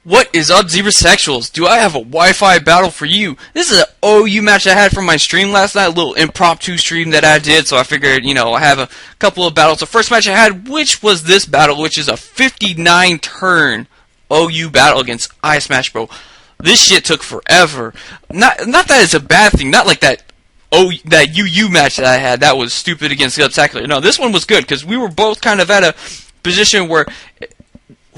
What is up, Zebra Sexuals? Do I have a Wi-Fi battle for you? This is an OU match I had from my stream last night, a little impromptu stream that I did, so I figured, I have a couple of battles. The first match I had, which was this battle, which is a 59-turn OU battle against iSmashBro. This shit took forever. Not that it's a bad thing, not like that UU match that I had, that was stupid against the Spectacular. No, this one was good, because we were both kind of at a position where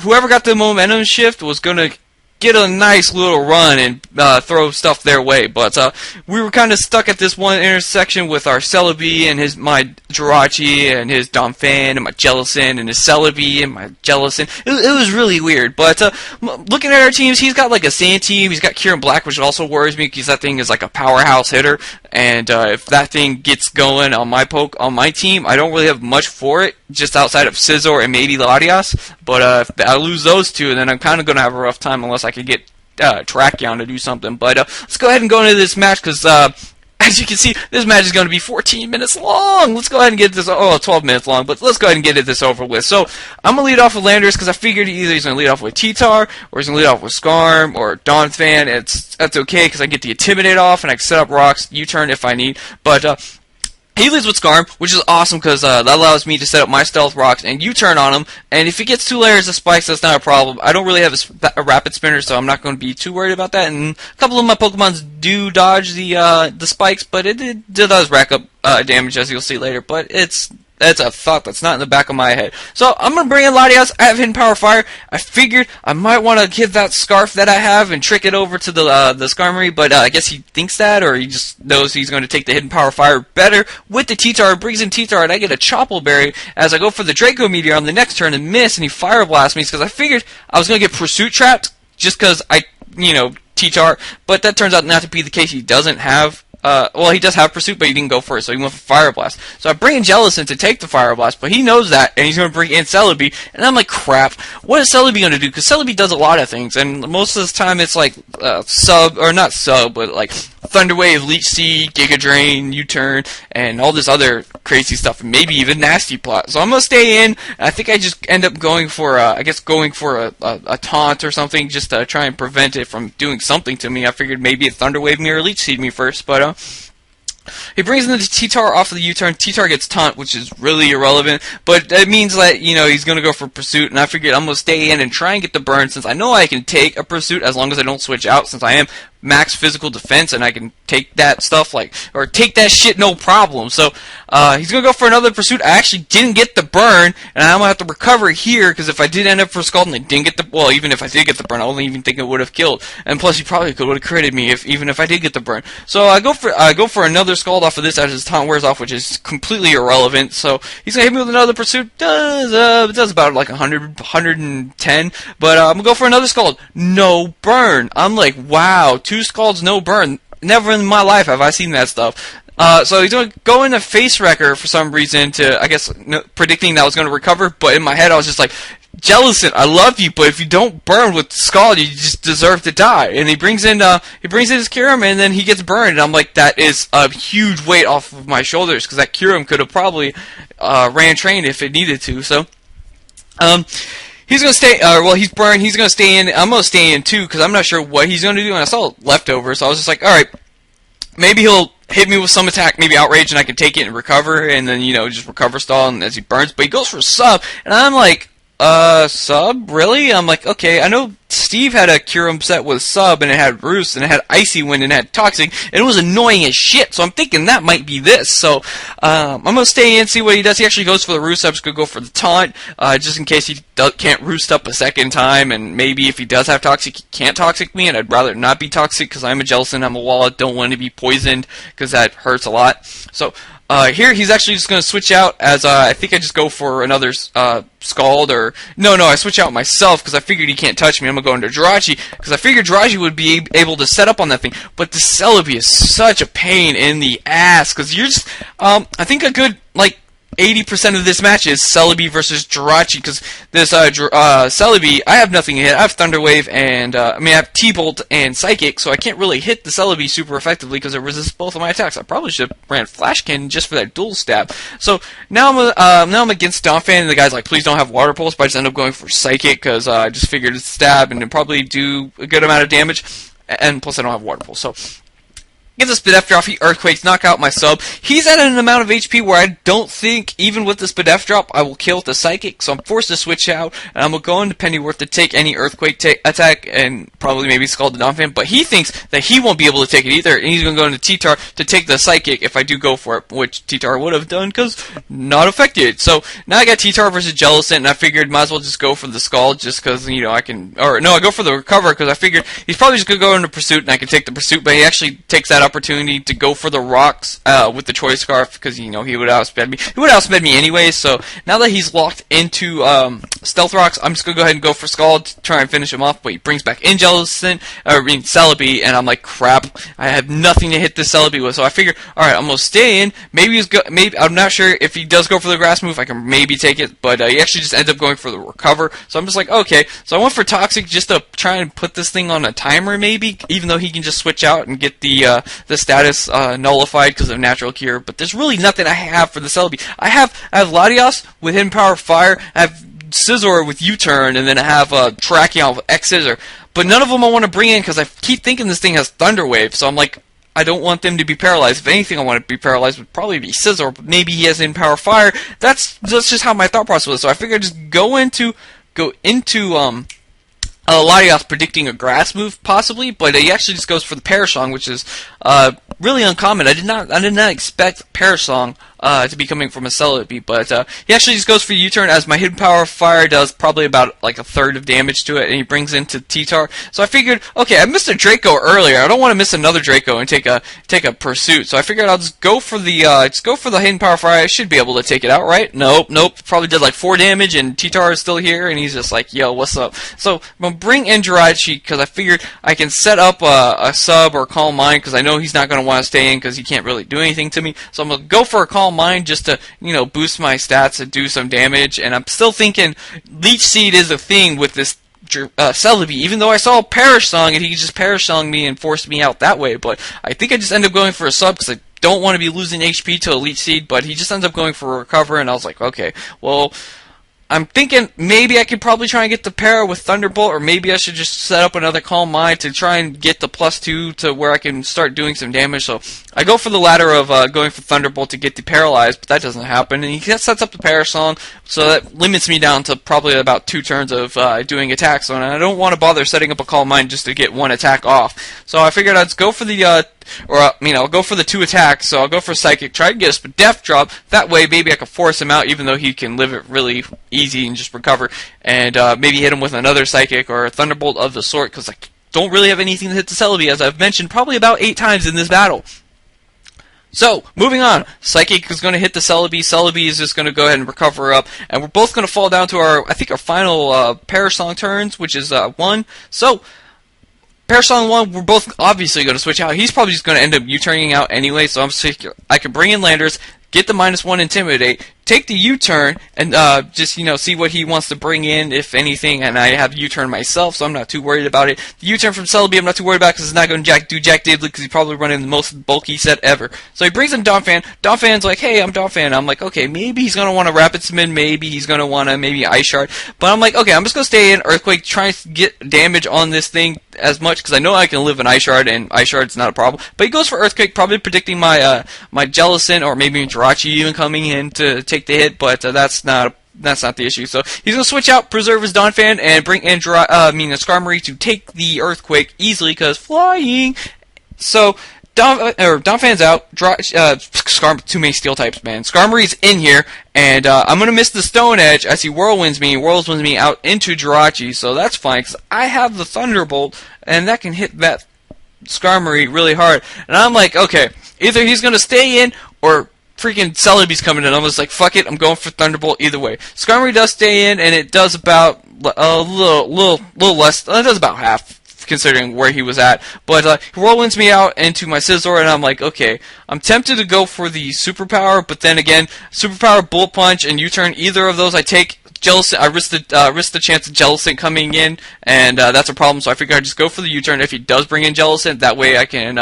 whoever got the momentum shift was going to get a nice little run and throw stuff their way. But we were kind of stuck at this one intersection with our Celebi and my Jirachi and his Donphan and my Jellison and his Celebi and my Jellison. It was really weird. But looking at our teams, he's got like a sand team. He's got Kieran Black, which also worries me because that thing is like a powerhouse hitter. And if that thing gets going on my team, I don't really have much for it, just outside of Scizor and maybe Latias. But if I lose those two, then I'm kind of going to have a rough time unless I could get Tracheon to do something. But let's go ahead and go into this match because, as you can see, this match is going to be 14 minutes long. Let's go ahead and get this, 12 minutes long, but let's go ahead and get this over with. So I'm going to lead off with Landers because I figured either he's going to lead off with T-Tar or he's going to lead off with Skarm or Donphan. That's okay because I get the Intimidate off and I can set up rocks, U-turn if I need. But he leads with Skarm, which is awesome because that allows me to set up my stealth rocks and U-turn on him. And if he gets 2 layers of spikes, that's not a problem. I don't really have a rapid spinner, so I'm not going to be too worried about that. And a couple of my Pokemons do dodge the spikes, but it does rack up damage, as you'll see later. But it's a thought that's not in the back of my head. So I'm going to bring in Latias. I have Hidden Power Fire. I figured I might want to give that Scarf that I have and trick it over to the Skarmory, but I guess he thinks that, or he just knows he's going to take the Hidden Power Fire better with the T-Tar. Brings in T-Tar, and I get a Chople Berry as I go for the Draco Meteor on the next turn and miss, and he Fire Blasts me because I figured I was going to get Pursuit Trapped just because T-Tar, but that turns out not to be the case. He doesn't have he does have Pursuit, but he didn't go first, so he went for Fire Blast. So I bring in Jellison to take the Fire Blast, but he knows that, and he's going to bring in Celebi, and I'm like, crap, what is Celebi going to do? Because Celebi does a lot of things, and most of the time it's like not sub, but like Thunder Wave, Leech Seed, Giga Drain, U-turn, and all this other crazy stuff, and maybe even Nasty Plot. So I'm going to stay in. I think I just end up going for a taunt or something, just to try and prevent it from doing something to me. I figured maybe a Thunder Wave me or Leech Seed me first, but he brings in the T-Tar off of the U-turn. T-Tar gets taunt, which is really irrelevant, but it means that, he's going to go for Pursuit, and I figured I'm going to stay in and try and get the burn, since I know I can take a Pursuit as long as I don't switch out, since I am max physical defense, and I can take that stuff, or take that shit no problem. So, he's going to go for another Pursuit. I actually didn't get the burn, and I'm going to have to recover here, because if I did end up for Scald and I didn't get even if I did get the burn, I don't even think it would have killed. And plus, he probably would have critted me even if I did get the burn. So, I go for another Scald off of this as his taunt wears off, which is completely irrelevant. So, he's going to hit me with another Pursuit. It does about like 110, but I'm going to go for another Scald. No burn. I'm like, wow, 2 Scalds, no burn. Never in my life have I seen that stuff. So he's going to go into Face Wrecker for some reason predicting that I was going to recover, but in my head I was just like, Jellison, I love you, but if you don't burn with Scald, you just deserve to die. And he brings in his Kyurem, and then he gets burned, and I'm like, that is a huge weight off of my shoulders, because that Kyurem could have probably ran train if it needed to, so he's going to stay, he's burned, he's going to stay in, I'm going to stay in too, because I'm not sure what he's going to do, and I saw leftovers, so I was just like, alright, maybe he'll hit me with some attack, maybe Outrage, and I can take it and recover, and then, just recover stall and as he burns, but he goes for sub, and I'm like, sub? Really? I'm like, okay, I know Steve had a Kyurem set with sub, and it had Roost, and it had Icy Wind, and it had Toxic, and it was annoying as shit, so I'm thinking that might be this, so, I'm gonna stay in, see what he does. He actually goes for the Roost, I'm just gonna go for the taunt, just in case he can't Roost up a second time, and maybe if he does have Toxic, he can't Toxic me, and I'd rather not be Toxic, because I'm a Jellison, I'm a Wallet, don't want to be poisoned, because that hurts a lot, so, here, he's actually just going to switch out as, I think I just go for another, Scald, or, no, I switch out myself, because I figured he can't touch me. I'm going to go into Jirachi, because I figured Jirachi would be able to set up on that thing, but the Celebi is such a pain in the ass, because you're just, I think a good, 80% of this match is Celebi versus Jirachi, because this Celebi, I have nothing to hit. I have Thunder Wave and I have T-Bolt and Psychic, so I can't really hit the Celebi super effectively because it resists both of my attacks. I probably should have ran Flash Cannon just for that dual stab. So now I'm against Donphan, and the guy's like, please don't have Water Pulse, but I just end up going for Psychic because I just figured it's stab and it'd probably do a good amount of damage, and plus I don't have Water Pulse. So get the Spadef drop, he Earthquakes, knock out my sub. He's at an amount of HP where I don't think, even with the Spadef drop, I will kill with the Psychic, so I'm forced to switch out, and I'm going to go into Pennyworth to take any Earthquake attack, and probably maybe Scald the Donphan, but he thinks that he won't be able to take it either, and he's going to go into T-Tar to take the Psychic if I do go for it, which T-Tar would have done, because not affected. So now I got T-Tar versus Jellicent, and I figured might as well just go for the Scald, just because, I can, or no, I go for the Recover, because I figured he's probably just going to go into Pursuit, and I can take the Pursuit, but he actually takes that opportunity to go for the rocks with the Choice Scarf, because he would outsped me. He would outsped me anyway. So now that he's locked into Stealth Rocks, I'm just gonna go ahead and go for Scald to try and finish him off. But he brings back in Celebi, and I'm like, crap, I have nothing to hit this Celebi with. So I figure, all right, I'm gonna stay in. Maybe I'm not sure if he does go for the Grass move. I can maybe take it, but he actually just ends up going for the Recover. So I'm just like, okay. So I went for Toxic just to try and put this thing on a timer, maybe, even though he can just switch out and get the status nullified because of Natural Cure, but there's really nothing I have for the Celebi. I have Latios with Hidden Power Fire, I have Scizor with U-Turn, and then I have Terrakion with X-Scissor, but none of them I want to bring in because I keep thinking this thing has Thunder Wave, so I'm like, I don't want them to be paralyzed. If anything I want to be paralyzed would probably be Scizor, but maybe he has Hidden Power Fire. That's just how my thought process was, so I figured I'd just go into Latios predicting a Grass move, possibly, but he actually just goes for the Perish Song, which is really uncommon. I did not expect Perish Song to be coming from a Celebi, but he actually just goes for U-Turn, as my Hidden Power Fire does probably about like a third of damage to it, and he brings into T-Tar. So I figured, okay, I missed a Draco earlier. I don't want to miss another Draco and take a Pursuit. So I figured I'll just go for the Hidden Power Fire. I should be able to take it out, right? Nope. Probably did like 4 damage, and T-Tar is still here, and he's just like, yo, what's up? So I'm gonna bring in Jirachi because I figured I can set up a sub or Calm Mind, because I know he's not gonna want to stay in because he can't really do anything to me. So I'm gonna go for a Calm Mind just to boost my stats and do some damage. And I'm still thinking Leech Seed is a thing with this Celebi, even though I saw Perish Song and he just Perish Song me and forced me out that way. But I think I just end up going for a sub because I don't want to be losing HP to a Leech Seed. But he just ends up going for a Recover, and I was like, okay, well, I'm thinking maybe I could probably try and get the Para with Thunderbolt, or maybe I should just set up another Calm Mind to try and get the +2 to where I can start doing some damage. So I go for the latter of going for Thunderbolt to get the Paralyzed, but that doesn't happen. And he sets up the Perish Song, so that limits me down to probably about 2 turns of doing attacks. And I don't want to bother setting up a Calm Mind just to get 1 attack off. So I figured I'd go for the I'll go for the 2 attacks, so I'll go for Psychic, try to get a Def Drop, that way maybe I can force him out, even though he can live it really easy and just recover, and maybe hit him with another Psychic or a Thunderbolt of the sort, because I don't really have anything to hit the Celebi, as I've mentioned probably about 8 times in this battle. So, moving on, Psychic is going to hit the Celebi, Celebi is just going to go ahead and recover up, and we're both going to fall down to our final Perish Song turns, which is 1, so Perish Song 1, we're both obviously going to switch out. He's probably just going to end up U-turning out anyway, so I can bring in Landers, get the -1 Intimidate, take the U-turn, and just, see what he wants to bring in, if anything, and I have U-turn myself, so I'm not too worried about it. The U-turn from Celebi I'm not too worried about, because it's not going to do Jack Diddley, because he's probably running the most bulky set ever. So he brings in Donphan. Donphan's like, hey, I'm Donphan. I'm like, okay, maybe he's going to want to Rapid Summon, maybe he's going to want to Ice Shard, but I'm like, okay, I'm just going to stay in Earthquake, try to get damage on this thing as much, because I know I can live an Ice Shard, and Ice Shard's not a problem. But he goes for Earthquake, probably predicting my Jellicent, or maybe Jirachi even coming in to take the hit, but that's not the issue. So he's going to switch out, preserve his Donphan, and bring in Skarmory to take the Earthquake easily, because flying. So Donphan's out. Too many Steel types, man. Skarmory's in here, and I'm going to miss the Stone Edge as he Whirlwinds me out into Jirachi, so that's fine, because I have the Thunderbolt, and that can hit that Skarmory really hard. And I'm like, okay, either he's going to stay in, or freaking Celebi's coming in. I'm just like, fuck it, I'm going for Thunderbolt either way. Skarmory does stay in, and it does about a little less. It does about half considering where he was at. But he roll-ins me out into my Scizor, and I'm like, okay, I'm tempted to go for the superpower, but then again, superpower, bullet punch, and U-turn, either of those I take. Jellicent, I risk the chance of Jellicent coming in, and that's a problem. So I figure I just go for the U-turn if he does bring in Jellicent. That way I can,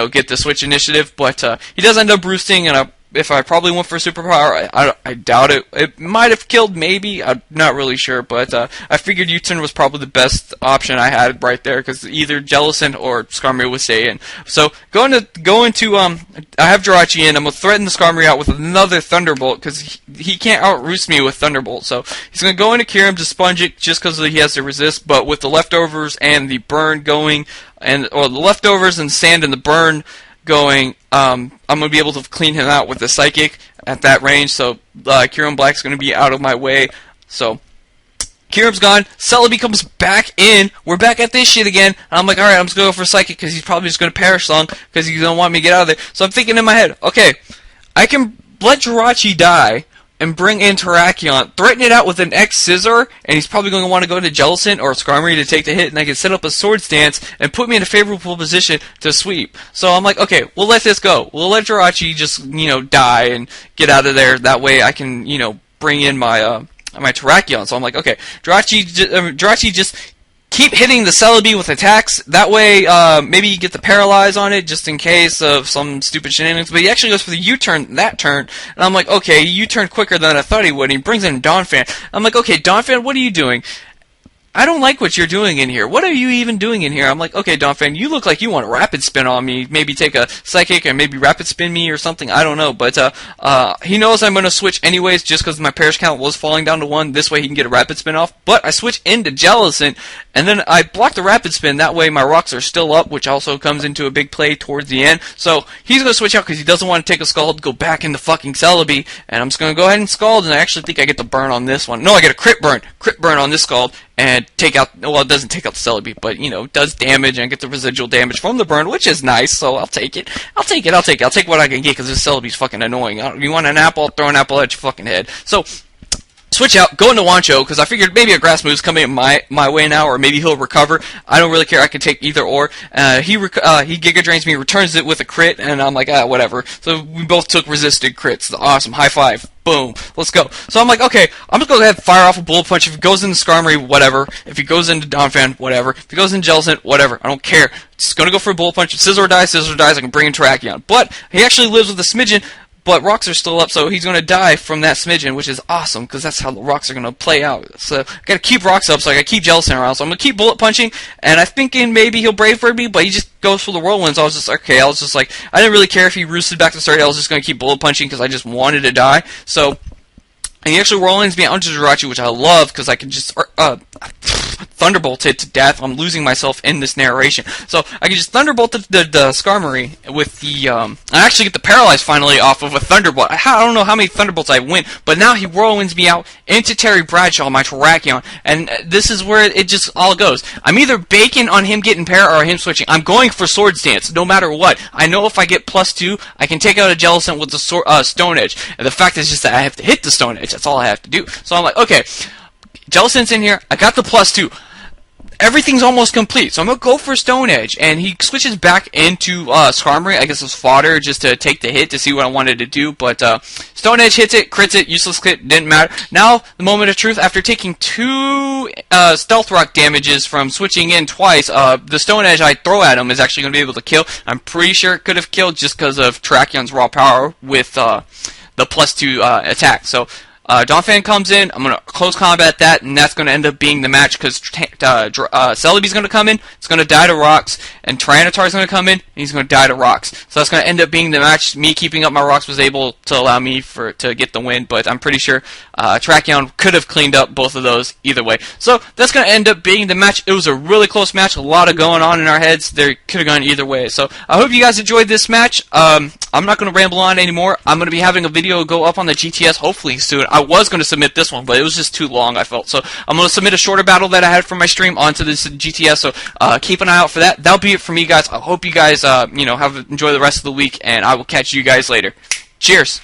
get the switch initiative. But he does end up roosting, and if I probably went for superpower, I doubt it. It might have killed, maybe. I'm not really sure, but I figured U-turn was probably the best option I had right there, because either Jellicent or Skarmory would stay in. So go into I have Jirachi in. I'm gonna threaten the Skarmory out with another Thunderbolt, because he can't out-roost me with Thunderbolt. So he's gonna go into Kyurem to sponge it just because he has to resist. But with the leftovers and the burn going, or the leftovers and sand and the burn going, I'm going to be able to clean him out with the Psychic at that range, so Kyurem Black's going to be out of my way. So Kyurem's gone, Celebi comes back in, we're back at this shit again, and I'm like, alright, I'm just going to go for Psychic, because he's probably just going to Perish Song, because he don't want me to get out of there. So I'm thinking in my head, okay, I can let Jirachi die, and bring in Terrakion, threaten it out with an X Scizor, and he's probably going to want to go to Jellicent or Skarmory to take the hit, and I can set up a Swords Dance and put me in a favorable position to sweep. So I'm like, okay, we'll let this go. We'll let Jirachi just, die and get out of there. That way I can, bring in my my Terrakion. So I'm like, okay, Jirachi just keep hitting the Celebi with attacks. That way, maybe you get the Paralyze on it, just in case of some stupid shenanigans. But he actually goes for the U-turn that turn. And I'm like, okay, he U-turned quicker than I thought he would. And he brings in Donphan. I'm like, okay, Donphan, what are you doing? I don't like what you're doing in here. What are you even doing in here? I'm like, okay, Donphan, you look like you want to Rapid Spin on me. Maybe take a Psychic and maybe Rapid Spin me or something. I don't know. But he knows I'm going to switch anyways just because my Perish count was falling down to 1. This way he can get a Rapid Spin off. But I switch into Jellicent, and then I block the Rapid Spin. That way my rocks are still up, which also comes into a big play towards the end. So he's going to switch out because he doesn't want to take a Scald, go back into fucking Celebi. And I'm just going to go ahead and Scald, and I actually think I get the burn on this one. No, I get a crit burn on this Scald. And take out, well, it doesn't take out the Celebi, but, does damage and get the residual damage from the burn, which is nice, so I'll take it. I'll take what I can get, because this Celebi's fucking annoying. You want an apple, I'll throw an apple at your fucking head. So, switch out, go into Wancho, because I figured maybe a Grass Move's coming my way now, or maybe he'll recover. I don't really care, I can take either or. He Giga Drains me, returns it with a crit, and I'm like, whatever. So we both took resisted crits. Awesome, high five. Boom. Let's go. So I'm like, okay, I'm just going to go ahead and fire off a Bullet Punch. If he goes into Skarmory, whatever. If he goes into Donphan, whatever. If he goes into Jellicent, whatever. I don't care. Just going to go for a Bullet Punch. If Scizor dies, I can bring in Terrakion. But he actually lives with a smidgen, but rocks are still up, so he's going to die from that smidgen, which is awesome, because that's how the rocks are going to play out. So I got to keep rocks up, so I got to keep Jellicent around. So I'm going to keep Bullet Punching, and I'm thinking maybe he'll Brave Bird me, but he just goes for the Whirlwinds. I was just like, I didn't really care if he roosted back to start. I was just going to keep Bullet Punching, because I just wanted to die. So, and he actually Whirlwinds me onto Jirachi, which I love, because I can just Thunderbolt it to death. I'm losing myself in this narration. So I can just Thunderbolt the Skarmory with the I actually get the Paralyze finally off of a Thunderbolt. I don't know how many Thunderbolts I win, but now he Whirlwinds me out into Terry Bradshaw, my Terrakion, and this is where it just all goes. I'm either baking on him getting Para or him switching. I'm going for Swords Dance, no matter what. I know if I get +2, I can take out a Jellicent with the Stone Edge. And the fact is just that I have to hit the Stone Edge. That's all I have to do. So I'm like, okay, Jellicent's in here. I got the +2. Everything's almost complete, so I'm going to go for Stone Edge, and he switches back into Skarmory. I guess it's fodder just to take the hit to see what I wanted to do, but Stone Edge hits it, crits it, useless crit, didn't matter. Now, the moment of truth, after taking 2 Stealth Rock damages from switching in twice, the Stone Edge I throw at him is actually going to be able to kill. I'm pretty sure it could have killed just because of Terrakion's raw power with the +2 attack. So, Donphan comes in, I'm going to close combat that, and that's going to end up being the match, because Celebi's going to come in, it's going to die to rocks, and Tyranitar's going to come in, and he's going to die to rocks. So that's going to end up being the match. Me keeping up my rocks was able to allow me to get the win, but I'm pretty sure Terrakion could have cleaned up both of those either way. So that's going to end up being the match. It was a really close match, a lot of going on in our heads. They could have gone either way. So I hope you guys enjoyed this match. I'm not going to ramble on anymore. I'm going to be having a video go up on the GTS hopefully soon. I was going to submit this one, but it was just too long, I felt. So I'm going to submit a shorter battle that I had from my stream onto this GTS, so keep an eye out for that. That'll be it for me, guys. I hope you guys, enjoy the rest of the week, and I will catch you guys later. Cheers!